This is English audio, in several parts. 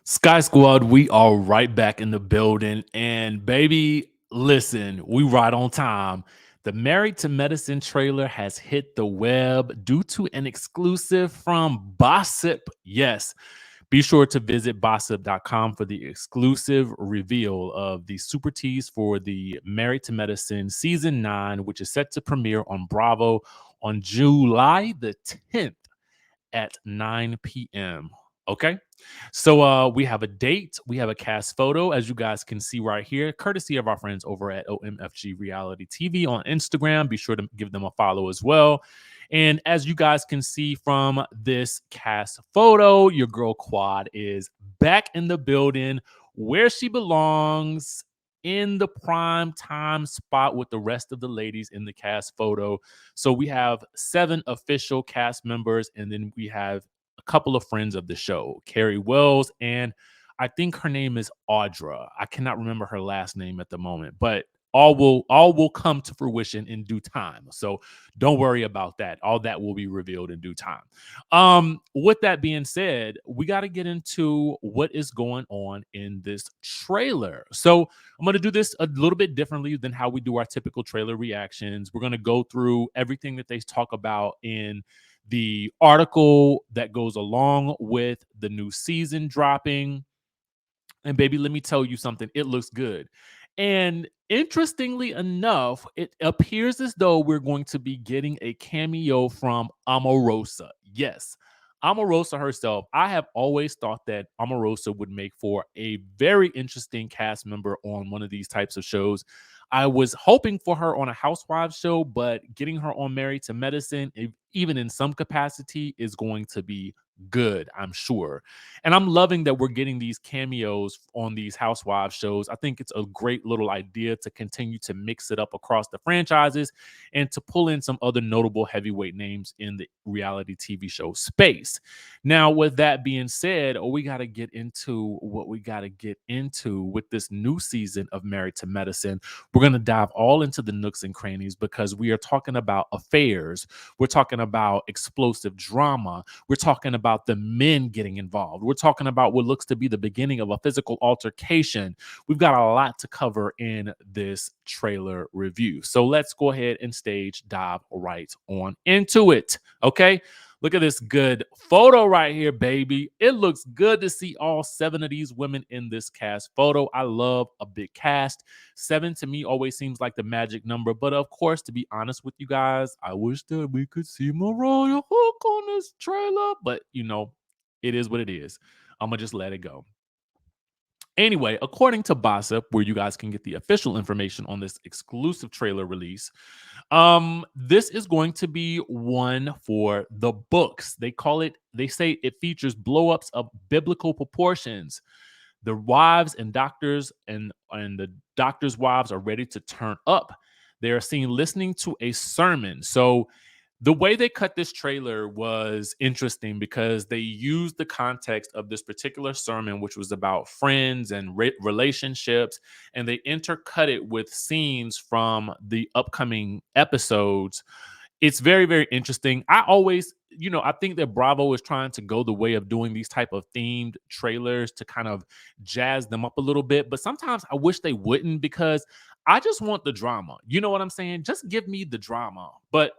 Sky Squad, we are right back in the building. And baby, listen, we right on time. The Married to Medicine trailer has hit the web due to an exclusive from Bossip. Yes, be sure to visit bossip.com for the exclusive reveal of the super tease for the Married to Medicine season 9, which is set to premiere on Bravo on July the 10th at 9 p.m. Okay. So we have a date, we have a cast photo, as you guys can see right here, courtesy of our friends over at OMFG Reality TV on Instagram. Be sure to give them a follow as well. And as you guys can see from this cast photo, your girl Quad is back in the building where she belongs, in the prime time spot with the rest of the ladies in the cast photo. So we have 7 official cast members, and then we have a couple of friends of the show, Carrie Wells, and I think her name is Audra. I cannot remember her last name at the moment, but all will come to fruition in due time. So don't worry about that. All that will be revealed in due time. With that being said, we got to get into what is going on in this trailer. So I'm going to do this a little bit differently than how we do our typical trailer reactions. We're going to go through everything that they talk about in the article that goes along with the new season dropping. And baby, let me tell you something. It looks good. And interestingly enough, it appears as though we're going to be getting a cameo from Omarosa. Yes, Omarosa herself. I have always thought that Omarosa would make for a very interesting cast member on one of these types of shows. I was hoping for her on a Housewives show, but getting her on Married to Medicine, even in some capacity, is going to be good, I'm sure. And I'm loving that we're getting these cameos on these Housewives shows. I think it's a great little idea to continue to mix it up across the franchises and to pull in some other notable heavyweight names in the reality TV show space. Now, with that being said, we got to get into what we got to get into with this new season of Married to Medicine. We're going to dive all into the nooks and crannies because we are talking about affairs. We're talking about explosive drama. We're talking about the men getting involved. We're talking about what looks to be the beginning of a physical altercation. We've got a lot to cover in this trailer review. So let's go ahead and stage dive right on into it. Okay. Look at this good photo right here, baby. It looks good to see all 7 of these women in this cast photo. I love a big cast. 7 to me always seems like the magic number. But of course, to be honest with you guys, I wish that we could see Mariah Hook on this trailer. But, it is what it is. I'm going to just let it go. Anyway, according to Bossip, where you guys can get the official information on this exclusive trailer release, this is going to be one for the books. They say it features blow-ups of biblical proportions. The wives and doctors and the doctors' wives are ready to turn up. They are seen listening to a sermon. So the way they cut this trailer was interesting because they used the context of this particular sermon, which was about friends and relationships, and they intercut it with scenes from the upcoming episodes. It's very, very interesting. I always, I think that Bravo is trying to go the way of doing these type of themed trailers to kind of jazz them up a little bit. But sometimes I wish they wouldn't, because I just want the drama. You know what I'm saying? Just give me the drama. But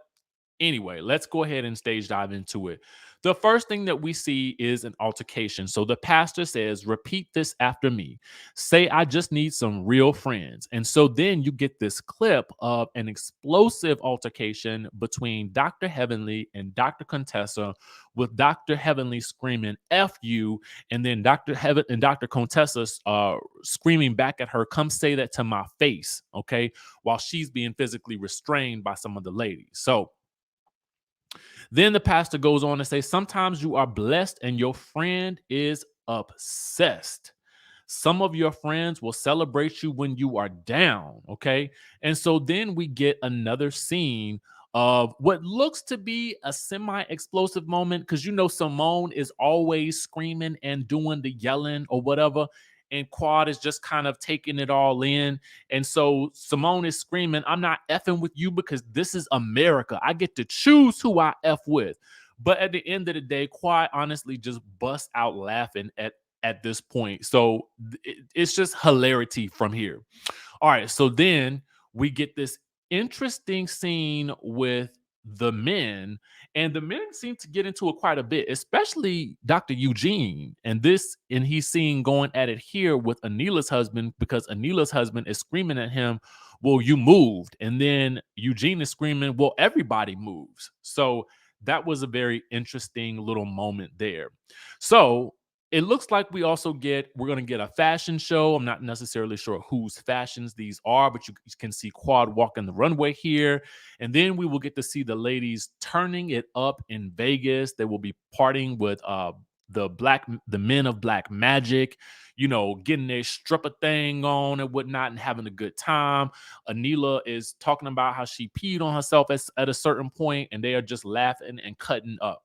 anyway, let's go ahead and stage dive into it. The first thing that we see is an altercation. So the pastor says, "Repeat this after me. Say, I just need some real friends." And so then you get this clip of an explosive altercation between Dr. Heavenly and Dr. Contessa, with Dr. Heavenly screaming "F you," and then Dr. Heaven and Dr. Contessa screaming back at her, "Come say that to my face," okay, while she's being physically restrained by some of the ladies. So then the pastor goes on to say, "Sometimes you are blessed and your friend is obsessed. Some of your friends will celebrate you when you are down." Okay. And so then we get another scene of what looks to be a semi-explosive moment, because Simone is always screaming and doing the yelling or whatever, and Quad is just kind of taking it all in. And so Simone is screaming, "I'm not effing with you because this is America. I get to choose who I F with." But at the end of the day, Quad honestly just busts out laughing at at this point. So it's just hilarity from here. All right, so then we get this interesting scene with the men, and the men seem to get into it quite a bit, especially Dr. Eugene. And he's seen going at it here with Anila's husband because Anila's husband is screaming at him, "Well, you moved." And then Eugene is screaming, "Well, everybody moves." So that was a very interesting little moment there. So it looks like we're going to get a fashion show. I'm not necessarily sure whose fashions these are, but you can see Quad walking the runway here. And then we will get to see the ladies turning it up in Vegas. They will be partying with the men of Black Magic, getting their stripper thing on and whatnot and having a good time. Anila is talking about how she peed on herself at a certain point, and they are just laughing and cutting up.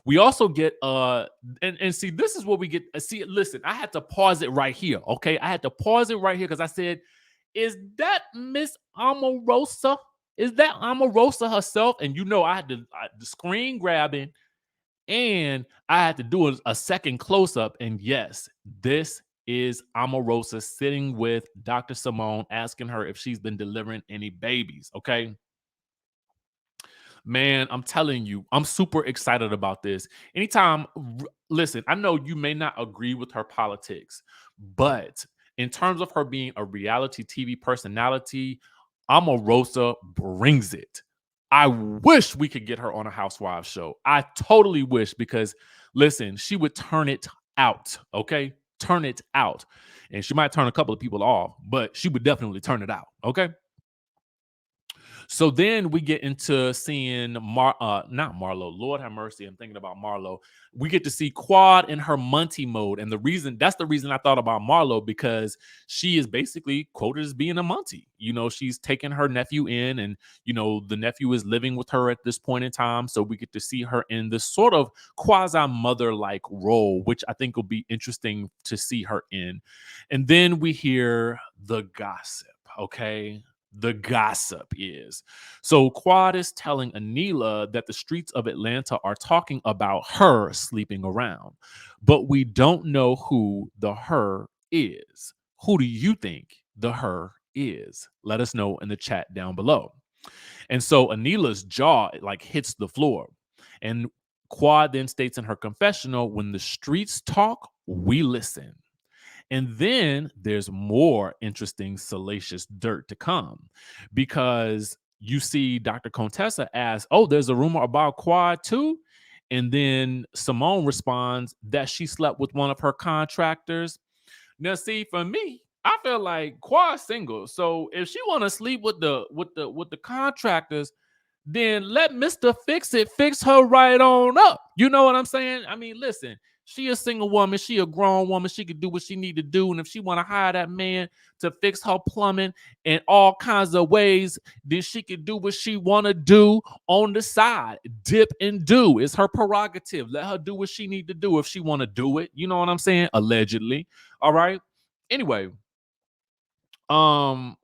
We also get and see, this is what we get. See, listen, I had to pause it right here. Okay. I had to pause it right here because I said, is that Miss Omarosa? Is that Omarosa herself? And I had the screen grabbing and I had to do a second close-up. And yes, this is Omarosa sitting with Dr. Simone, asking her if she's been delivering any babies. Okay. Man, I'm telling you, I'm super excited about this. Listen, I know you may not agree with her politics, but in terms of her being a reality TV personality, Omarosa brings it. I wish we could get her on a Housewives show. I totally wish because, listen, she would turn it out, okay? Turn it out. And she might turn a couple of people off, but she would definitely turn it out, okay? So then we get into seeing not Marlo. Lord have mercy, I'm thinking about Marlo. We get to see Quad in her Monty mode, and that's the reason I thought about Marlo because she is basically quoted as being a Monty. She's taking her nephew in, and the nephew is living with her at this point in time. So we get to see her in this sort of quasi mother like role, which I think will be interesting to see her in. And then we hear the gossip. Okay, the gossip is. So Quad is telling Anila that the streets of Atlanta are talking about her sleeping around, but we don't know who the her is. Who do you think the her is? Let us know in the chat down below. And so Anila's jaw like hits the floor. And Quad then states in her confessional, when the streets talk, we listen. And then there's more interesting, salacious dirt to come because you see Dr. Contessa ask, "Oh, there's a rumor about Quad too?" And then Simone responds that she slept with one of her contractors. Now, see, for me, I feel like Quad's single. So if she want to sleep with the contractors, then let Mr. Fix It fix her right on up. You know what I'm saying? I mean, listen, she a single woman, she a grown woman, she could do what she need to do. And if she want to hire that man to fix her plumbing in all kinds of ways, then she could do what she want to do on the side. Dip and do. It's her prerogative. Let her do what she need to do if she want to do it. You know what I'm saying? Allegedly. All right. Anyway, um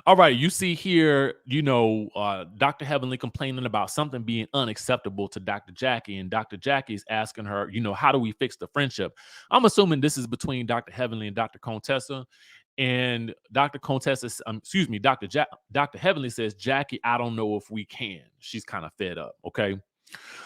all right, you see here, Dr. Heavenly complaining about something being unacceptable to Dr. Jackie, and Dr. Jackie's asking her, how do we fix the friendship? I'm assuming this is between Dr. Heavenly and Dr. Contessa. And Dr. Contessa, excuse me, Dr. Heavenly says, Jackie, I don't know if we can. She's kind of fed up. Okay.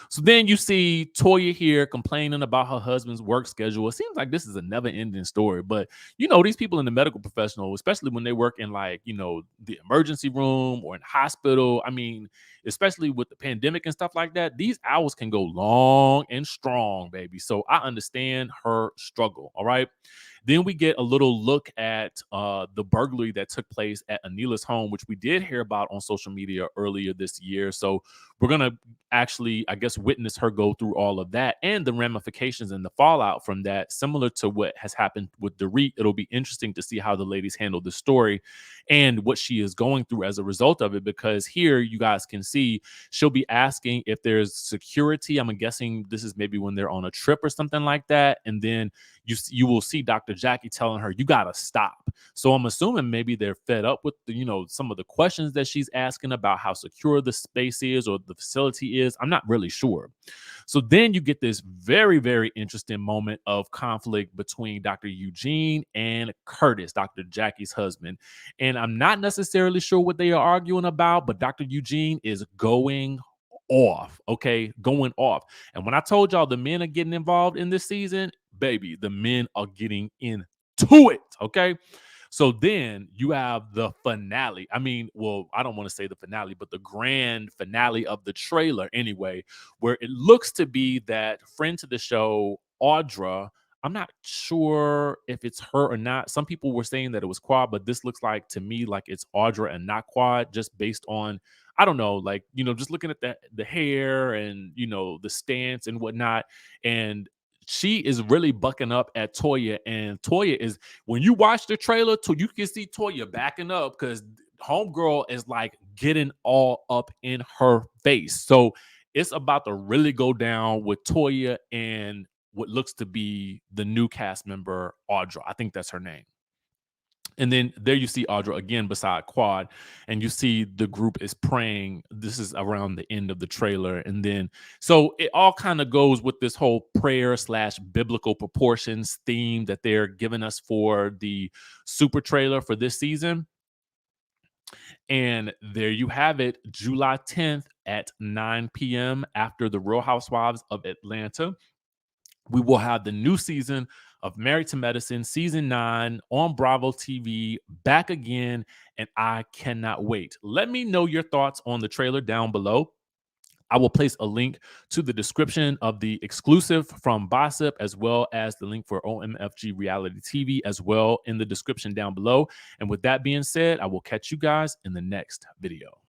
So then you see Toya here complaining about her husband's work schedule. It seems like this is a never-ending story, but these people in the medical professional, especially when they work in the emergency room or in hospital. I mean, especially with the pandemic and stuff like that, these hours can go long and strong, baby. So I understand her struggle. All right. Then we get a little look at the burglary that took place at Anila's home, which we did hear about on social media earlier this year. So we're going to actually, I guess, witness her go through all of that and the ramifications and the fallout from that, similar to what has happened with Dorit. It'll be interesting to see how the ladies handle the story and what she is going through as a result of it, because here you guys can see she'll be asking if there's security. I'm guessing this is maybe when they're on a trip or something like that. And then you will see Dr. Jackie telling her, you got to stop. So I'm assuming maybe they're fed up with some of the questions that she's asking about how secure the space is or the facility is. I'm not really sure. So then you get this very, very interesting moment of conflict between Dr. Eugene and Curtis, Dr. Jackie's husband. And I'm not necessarily sure what they are arguing about, but Dr. Eugene is going off, okay? Going off. And when I told y'all the men are getting involved in this season, baby, the men are getting into it, okay? So then you have the finale. I mean, well, I don't want to say the finale, but the grand finale of the trailer anyway, where it looks to be that friend to the show, Audra. I'm not sure if it's her or not. Some people were saying that it was Quad, but this looks like to me like it's Audra and not Quad, just based on I don't know, like just looking at the hair and the stance and whatnot. And she is really bucking up at Toya, and Toya is when you watch the trailer, too, you can see Toya backing up because Homegirl is like getting all up in her face. So it's about to really go down with Toya and what looks to be the new cast member, Audra. I think that's her name. And then there you see Audra again beside Quad, and you see the group is praying. This is around the end of the trailer. And then, so it all kind of goes with this whole prayer slash biblical proportions theme that they're giving us for the super trailer for this season. And there you have it, July 10th at 9 p.m. after the Real Housewives of Atlanta. We will have the new season of Married to Medicine, season 9 on Bravo TV, back again, and I cannot wait. Let me know your thoughts on the trailer down below. I will place a link to the description of the exclusive from Bossip, as well as the link for OMFG Reality TV as well in the description down below. And with that being said, I will catch you guys in the next video.